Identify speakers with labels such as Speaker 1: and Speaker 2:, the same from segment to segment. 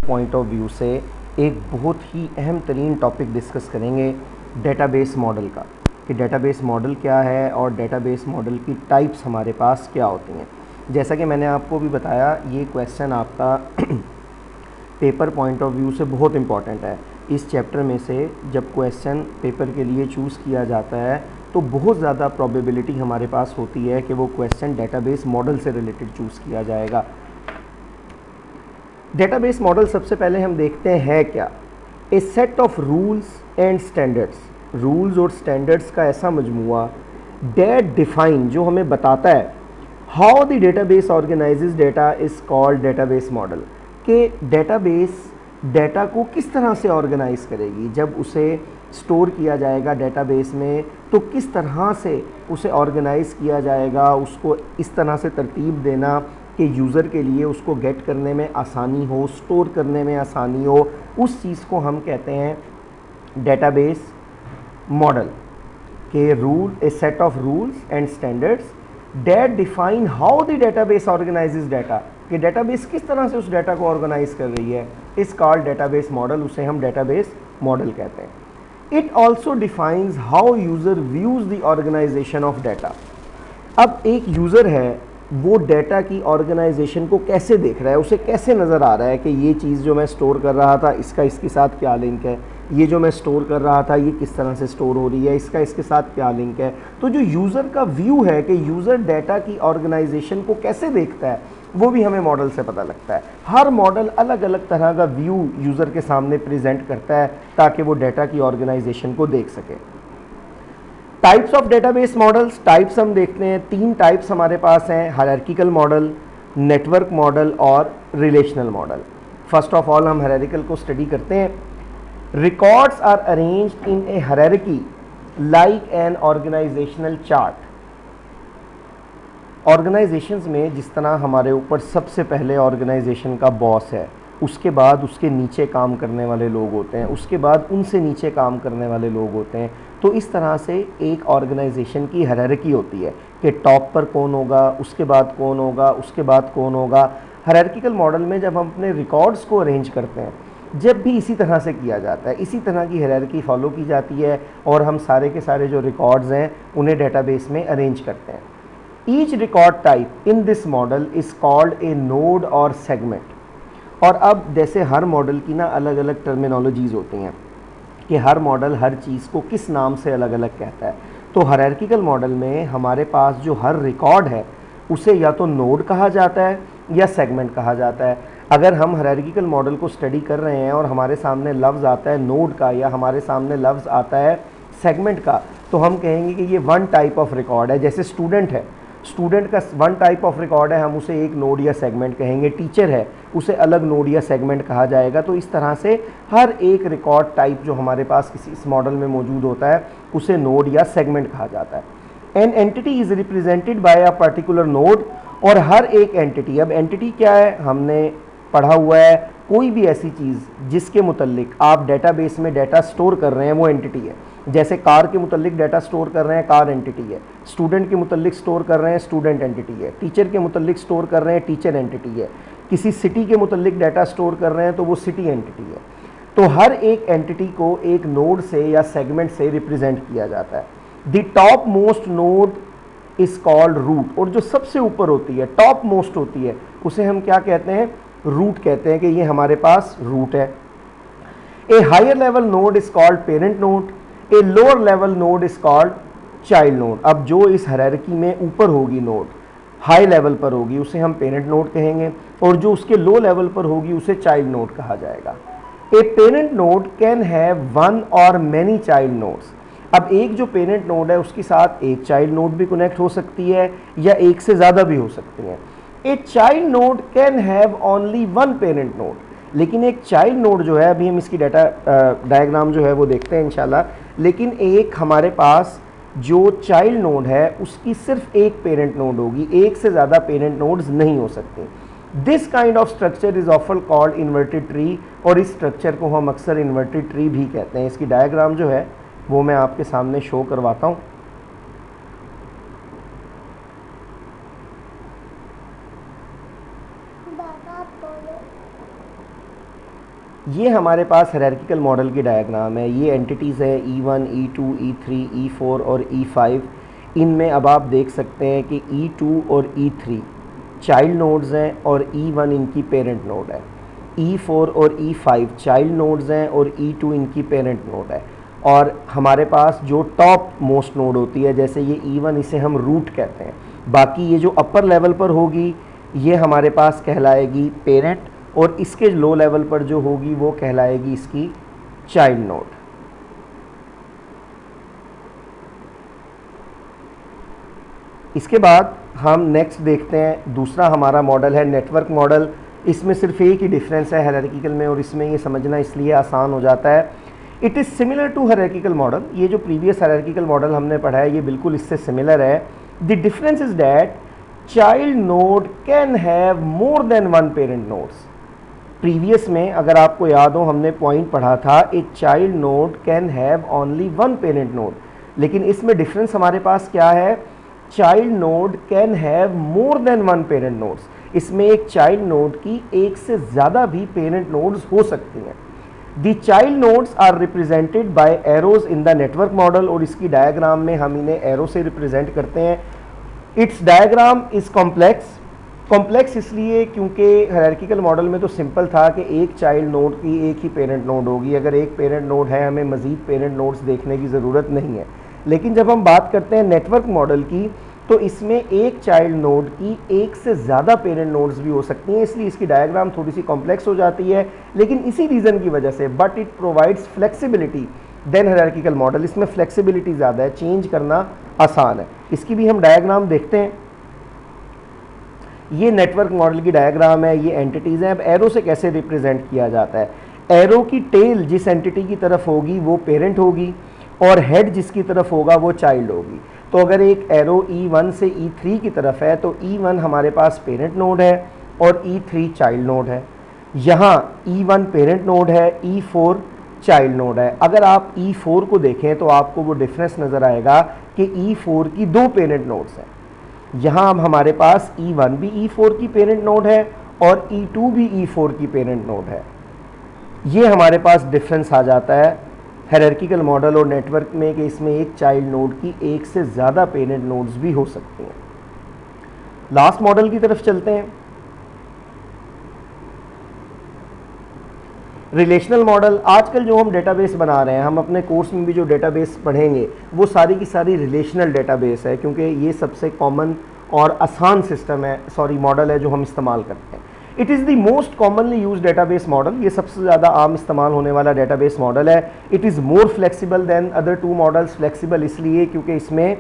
Speaker 1: Point of view से एक बहुत ही अहम तरीन टॉपिक डिस्कस करेंगे डेटाबेस मॉडल का, कि डेटाबेस मॉडल क्या है और डेटाबेस मॉडल की टाइप्स हमारे पास क्या होती हैं। जैसा कि मैंने आपको भी बताया, ये क्वेश्चन आपका पेपर पॉइंट ऑफ व्यू से बहुत इंपॉर्टेंट है। इस चैप्टर में से जब क्वेश्चन पेपर के लिए चूज़ किया जाता है तो बहुत ज़्यादा प्रोबेबिलिटी हमारे पास होती है कि वो क्वेश्चन डेटाबेस मॉडल से रिलेटेड चूज़ किया जाएगा। डेटाबेस मॉडल सबसे पहले हम देखते हैं क्या, a set of rules and standards, rules और स्टैंडर्ड्स का ऐसा मजमुआ डेट डिफाइन, जो हमें बताता है how the database organizes data is called database model, कि डेटाबेस डेटा को किस तरह से ऑर्गेनाइज करेगी। जब उसे स्टोर किया जाएगा डेटाबेस में तो किस तरह से उसे ऑर्गेनाइज किया जाएगा, उसको इस तरह से तरतीब देना कि यूज़र के लिए उसको गेट करने में आसानी हो, स्टोर करने में आसानी हो, उस चीज़ को हम कहते हैं डेटाबेस मॉडल। के rule, a set of rules and standards that define how the database organises data, कि डेटाबेस किस तरह से उस डाटा को ऑर्गेनाइज कर रही है, इस कॉल्ड डेटाबेस मॉडल, उसे हम डेटाबेस मॉडल कहते हैं। It also defines how user views the organisation of data. अब एक यूज़र है, वो डाटा की ऑर्गेनाइजेशन को कैसे देख रहा है, उसे कैसे नज़र आ रहा है कि ये चीज़ जो मैं स्टोर कर रहा था इसका इसके साथ क्या लिंक है, ये जो मैं स्टोर कर रहा था ये किस तरह से स्टोर हो रही है, इसका इसके साथ क्या लिंक है। तो जो यूज़र का व्यू है कि यूज़र डाटा की ऑर्गेनाइजेशन को कैसे देखता है, वो भी हमें मॉडल से पता लगता है। हर मॉडल अलग अलग तरह का व्यू यूज़र के सामने प्रेजेंट करता है ताकि वो डाटा की ऑर्गेनाइजेशन को देख सके। Types of database models, types हम देखते हैं, 3 टाइप्स हमारे पास हैं, हायरार्किकल मॉडल, नेटवर्क मॉडल और relational model. First of all हम हायरार्किकल को स्टडी करते हैं। Records are arranged in a hierarchy like an organisational chart. Organisations में जिस तरह हमारे ऊपर सबसे पहले ऑर्गेनाइजेशन का बॉस है, उसके बाद उसके नीचे काम करने वाले लोग होते हैं, उसके बाद उनसे नीचे काम करने वाले लोग होते हैं, तो इस तरह से एक ऑर्गेनाइजेशन की हायरार्की होती है कि टॉप पर कौन होगा, उसके बाद कौन होगा, उसके बाद कौन होगा। हायरार्किकल मॉडल में जब हम अपने रिकॉर्ड्स को अरेंज करते हैं, जब भी इसी तरह से किया जाता है, इसी तरह की हायरार्की फॉलो की जाती है और हम सारे के सारे जो रिकॉर्ड्स हैं उन्हें डेटाबेस में अरेंज करते हैं। Each record type in this model is called a node और सेगमेंट। और अब जैसे हर मॉडल की ना अलग अलग टर्मिनोलॉजीज़ होती हैं कि हर मॉडल हर चीज़ को किस नाम से अलग अलग कहता है। तो हायरार्किकल मॉडल में हमारे पास जो हर रिकॉर्ड है उसे या तो नोड कहा जाता है या सेगमेंट कहा जाता है। अगर हम हायरार्किकल मॉडल को स्टडी कर रहे हैं और हमारे सामने लफ्ज़ आता है नोड का या हमारे सामने लफ्ज़ आता है सेगमेंट का, तो हम कहेंगे कि ये वन टाइप ऑफ रिकॉर्ड है। जैसे स्टूडेंट है, स्टूडेंट का वन टाइप ऑफ रिकॉर्ड है, हम उसे एक नोड या सेगमेंट कहेंगे। टीचर है, उसे अलग नोड या सेगमेंट कहा जाएगा। तो इस तरह से हर एक रिकॉर्ड टाइप जो हमारे पास किसी इस मॉडल में मौजूद होता है उसे नोड या सेगमेंट कहा जाता है। An entity is represented by a particular node, और हर एक एंटिटी, अब एंटिटी क्या है हमने पढ़ा हुआ है, कोई भी ऐसी चीज़ जिसके मुतल्लिक आप डेटाबेस में डाटा स्टोर कर रहे हैं वो एंटिटी है। जैसे कार के मुतल्लिक डाटा स्टोर कर रहे हैं, कार एंटिटी है। स्टूडेंट के मुतल्लिक स्टोर कर रहे हैं, स्टूडेंट एंटिटी है। टीचर के मुतल्लिक स्टोर कर रहे हैं, टीचर एंटिटी है। किसी सिटी के मुतल्लिक डाटा स्टोर कर रहे हैं तो वो सिटी एंटिटी है। तो हर एक एंटिटी को एक नोड से या सेगमेंट से रिप्रेजेंट किया जाता है। The top most node is called root, और जो सबसे ऊपर होती है, टॉप मोस्ट होती है, उसे हम क्या कहते हैं, रूट कहते हैं कि ये हमारे पास रूट है। A higher level node is called parent node, a lower level node is called child node. अब जो इस हायरार्की में ऊपर होगी नोड, हाई लेवल पर होगी, उसे हम पेरेंट नोड कहेंगे, और जो उसके लो लेवल पर होगी उसे चाइल्ड नोड कहा जाएगा। A parent node can have one और मेनी चाइल्ड नोड्स। अब एक जो पेरेंट नोड है उसके साथ एक चाइल्ड नोड भी कनेक्ट हो सकती है या एक से ज़्यादा भी हो सकती है। A child node can have only one parent node, लेकिन एक चाइल्ड नोड जो है, अभी हम इसकी डाटा डायग्राम जो है वो देखते हैं इंशाल्लाह, लेकिन एक हमारे पास जो चाइल्ड नोड है उसकी सिर्फ एक पेरेंट नोड होगी, एक से ज़्यादा पेरेंट नोड्स नहीं हो सकते। This kind of structure is often called inverted tree, और इस स्ट्रक्चर को हम अक्सर इन्वर्टेड ट्री भी कहते हैं। इसकी डायग्राम जो है वो मैं आपके सामने शो करवाता हूँ। ये हमारे पास हायरार्किकल मॉडल की डायग्राम है। ये एंटिटीज़ है E1, E2, E3, E4 और E5। इनमें अब आप देख सकते हैं कि E2 और E3 चाइल्ड नोड्स हैं और E1 इनकी पेरेंट नोड है। E4 और E5 चाइल्ड नोड्स हैं और E2 इनकी पेरेंट नोड है। और हमारे पास जो टॉप मोस्ट नोड होती है, जैसे ये E1, इसे हम रूट कहते हैं। बाकी ये जो अपर लेवल पर होगी ये हमारे पास कहलाएगी पेरेंट, और इसके लो लेवल पर जो होगी वो कहलाएगी इसकी चाइल्ड नोड। इसके बाद हम नेक्स्ट देखते हैं, दूसरा हमारा मॉडल है नेटवर्क मॉडल। इसमें सिर्फ एक ही डिफरेंस है हायरार्किकल में, और इसमें ये समझना इसलिए आसान हो जाता है। It is similar to hierarchical model. ये जो प्रीवियस हायरार्किकल मॉडल हमने पढ़ा है ये बिल्कुल इससे सिमिलर है। The difference is that child node can have more than one parent nodes. Previous में अगर आपको याद हो हमने पॉइंट पढ़ा था, a child node can have only one parent node, लेकिन इसमें डिफरेंस हमारे पास क्या है, child node can have more than one parent nodes. इसमें एक चाइल्ड नोड की एक से ज़्यादा भी पेरेंट नोड्स हो सकती हैं। The child nodes are represented by arrows in the network model, और इसकी डायग्राम में हम इन्हें एरो से रिप्रेजेंट करते हैं। इट्स डायग्राम इज कॉम्प्लेक्स इसलिए क्योंकि हायरार्किकल मॉडल में तो सिंपल था कि एक चाइल्ड नोड की एक ही पेरेंट नोड होगी। अगर एक पेरेंट नोड है हमें मज़ीद पेरेंट नोड्स देखने की ज़रूरत नहीं है। लेकिन जब हम बात करते हैं नेटवर्क मॉडल की, तो इसमें एक चाइल्ड नोड की एक से ज़्यादा पेरेंट नोड्स भी हो सकती हैं, इसलिए इसकी डायग्राम थोड़ी सी कॉम्प्लेक्स हो जाती है। लेकिन इसी रीज़न की वजह से, but it provides flexibility than hierarchical model. इसमें फ्लेक्सिबिलिटी ज़्यादा है, चेंज करना आसान है। इसकी भी हम डायग्राम देखते हैं। ये नेटवर्क मॉडल की डायग्राम है, ये एंटिटीज़ हैं। अब एरो से कैसे रिप्रेजेंट किया जाता है, एरो की टेल जिस एंटिटी की तरफ होगी वो पेरेंट होगी, और हेड जिसकी तरफ होगा वो चाइल्ड होगी। तो अगर एक एरो E1 से E3 की तरफ है तो E1 हमारे पास पेरेंट नोड है और E3 चाइल्ड नोड है। यहाँ E1 पेरेंट नोड है, E4 चाइल्ड नोड है। अगर आप E4 को देखें तो आपको वो डिफरेंस नज़र आएगा कि E4 की दो पेरेंट नोड्स हैं। यहाँ अब हमारे पास E1 भी E4 की पेरेंट नोड है और E2 भी E4 की पेरेंट नोड है। ये हमारे पास डिफरेंस आ जाता है हायरार्किकल मॉडल और नेटवर्क में कि इसमें एक चाइल्ड नोड की एक से ज़्यादा पेरेंट नोड्स भी हो सकती हैं। लास्ट मॉडल की तरफ चलते हैं, रिलेशनल मॉडल। आजकल जो हम डेटाबेस बना रहे हैं, हम अपने कोर्स में भी जो डेटाबेस पढ़ेंगे वो सारी की सारी रिलेशनल डेटाबेस है, क्योंकि ये सबसे कॉमन और आसान सिस्टम है, मॉडल है जो हम इस्तेमाल करते हैं। It is the most commonly use database model. ये सबसे ज़्यादा आम इस्तेमाल होने वाला डेटाबेस मॉडल है। It is more flexible than other two models. Flexible इसलिए क्योंकि इसमें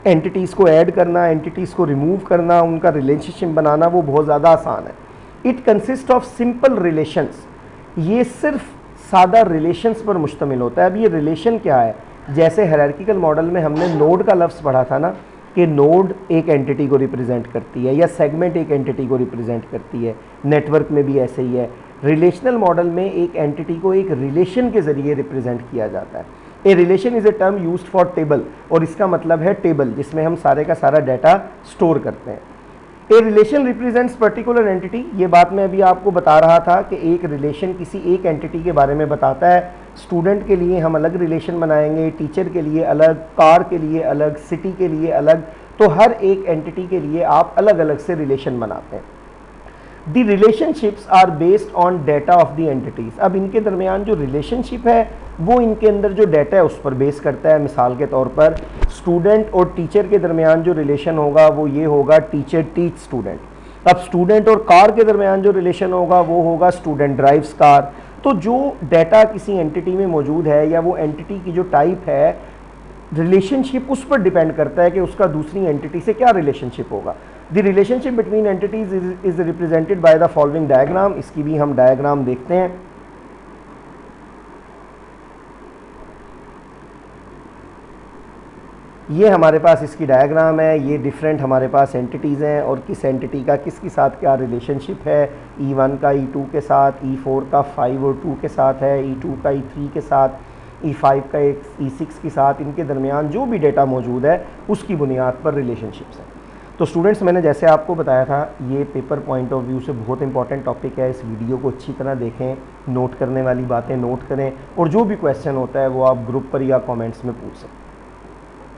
Speaker 1: एंटिटीज़ को ऐड करना, एंटिटीज़ को रिमूव करना, उनका रिलेशनशिप बनाना वो बहुत ज़्यादा आसान है। It consist of simple relations. ये सिर्फ सादा रिलेशंस पर मुश्तमिल होता है। अब ये रिलेशन क्या है, जैसे हायरार्किकल मॉडल में हमने नोड का लफ्ज़ पढ़ा था ना, कि नोड एक एंटिटी को रिप्रेजेंट करती है या सेगमेंट एक एंटिटी को रिप्रेजेंट करती है। नेटवर्क में भी ऐसे ही है। रिलेशनल मॉडल में एक एंटिटी को एक रिलेशन के ज़रिए रिप्रेजेंट किया जाता है। A relation is a term used for table, और इसका मतलब है टेबल जिसमें हम सारे का सारा डाटा स्टोर करते हैं। A relation represents particular entity. ये बात मैं अभी आपको बता रहा था कि एक रिलेशन किसी एक एंटिटी के बारे में बताता है। स्टूडेंट के लिए हम अलग रिलेशन बनाएंगे, टीचर के लिए अलग, कार के लिए अलग, सिटी के लिए अलग। तो हर एक एंटिटी के लिए आप अलग अलग से रिलेशन बनाते हैं। The relationships are based on data of the entities. अब इनके दरमियान जो रिलेशनशिप है वो इनके अंदर जो डाटा है उस पर बेस करता है। मिसाल के तौर पर स्टूडेंट और टीचर के दरमियान जो रिलेशन होगा वो ये होगा टीचर टीच स्टूडेंट। अब स्टूडेंट और कार के दरमियान जो रिलेशन होगा वो होगा स्टूडेंट ड्राइव्स कार। तो जो डाटा किसी एंटिटी में मौजूद है या वो एंटिटी की जो टाइप है, रिलेशनशिप उस पर डिपेंड करता है कि उसका दूसरी एंटिटी से क्या रिलेशनशिप होगा। The relationship between entities is represented by the following diagram. इसकी भी हम डायग्राम देखते हैं। ये हमारे पास इसकी डायग्राम है। ये डिफरेंट हमारे पास एंटिटीज़ हैं और किस एंटिटी का किसके साथ क्या रिलेशनशिप है। E1 का E2 के साथ, E4 का 5 और 2 के साथ है, E2 का E3 के साथ, E5 का E6 के साथ। इनके दरमियान जो भी डेटा मौजूद है उसकी बुनियाद पर रिलेशनशिप्स हैं। तो स्टूडेंट्स, मैंने जैसे आपको बताया था, ये पेपर पॉइंट ऑफ व्यू से बहुत इंपॉर्टेंट टॉपिक है। इस वीडियो को अच्छी तरह देखें, नोट करने वाली बातें नोट करें, और जो भी क्वेश्चन होता है वो आप ग्रुप पर या कमेंट्स में पूछ सकते हैं।